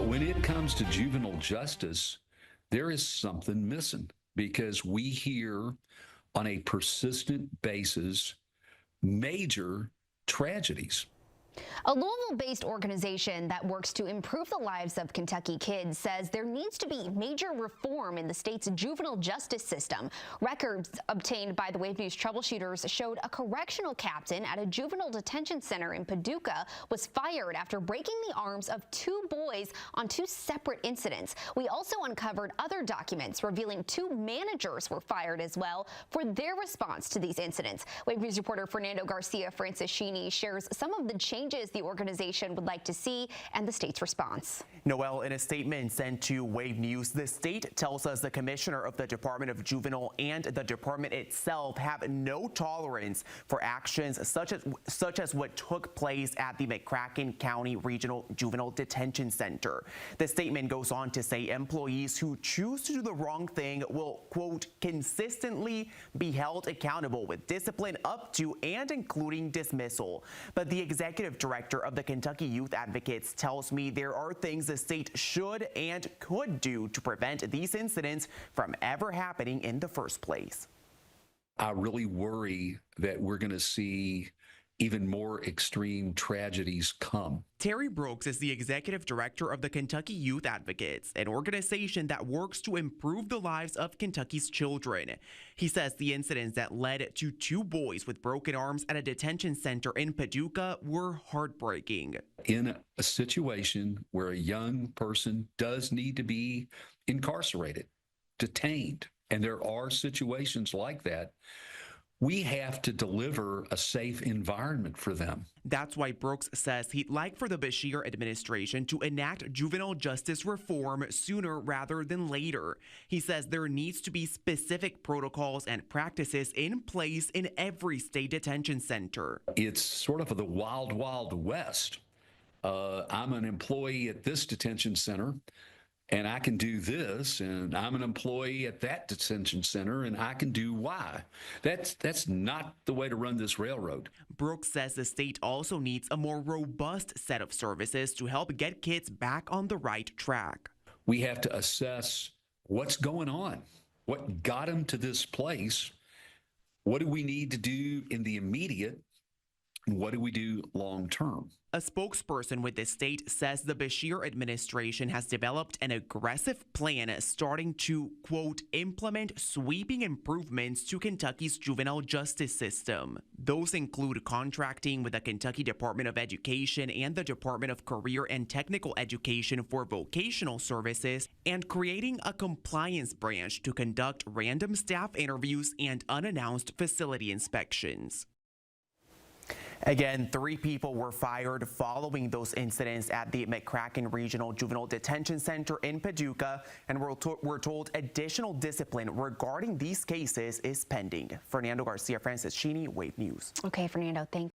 When it comes to juvenile justice, there is something missing because we hear on a persistent basis major tragedies. A Louisville-based organization that works to improve the lives of Kentucky kids says there needs to be major reform in the state's juvenile justice system. Records obtained by the WAVE Troubleshooters showed a correctional captain at a juvenile detention center in Paducah was fired after breaking the arms of 2 boys on 2 separate incidents. We also uncovered other documents revealing 2 managers were fired as well for their response to these incidents. WAVE News reporter Fernando Garcia-Franciscini shares some of the changes the organization would like to see and the state's response. Noel, in a statement sent to WAVE News, the state tells us the commissioner of the Department of Juvenile and the department itself have no tolerance for actions such as what took place at the McCracken County Regional Juvenile Detention Center. The statement goes on to say employees who choose to do the wrong thing will, quote, consistently be held accountable with discipline up to and including dismissal. But the executive director of the Kentucky Youth Advocates tells me there are things the state should and could do to prevent these incidents from ever happening in the first place. I really worry that we're going to see even more extreme tragedies come. Terry Brooks is the executive director of the Kentucky Youth Advocates, an organization that works to improve the lives of Kentucky's children. He says the incidents that led to 2 boys with broken arms at a detention center in Paducah were heartbreaking. In a situation where a young person does need to be incarcerated, detained, and there are situations like that, we have to deliver a safe environment for them. That's why Brooks says he'd like for the Beshear administration to enact juvenile justice reform sooner rather than later. He says there needs to be specific protocols and practices in place in every state detention center. It's sort of the wild, wild west. I'm an employee at this detention center, and I can do this, and I'm an employee at that detention center, and I can do Y. That's not the way to run this railroad. Brooks says the state also needs a more robust set of services to help get kids back on the right track. We have to assess what's going on, what got them to this place, what do we need to do in the immediate, and what do we do long term? A spokesperson with the state says the Beshear administration has developed an aggressive plan starting to, quote, implement sweeping improvements to Kentucky's juvenile justice system. Those include contracting with the Kentucky Department of Education and the Department of Career and Technical Education for vocational services and creating a compliance branch to conduct random staff interviews and unannounced facility inspections. Again, 3 people were fired following those incidents at the McCracken Regional Juvenile Detention Center in Paducah, and we're told additional discipline regarding these cases is pending. Fernando Garcia-Franciscini, WAVE News. Okay, Fernando, thank you.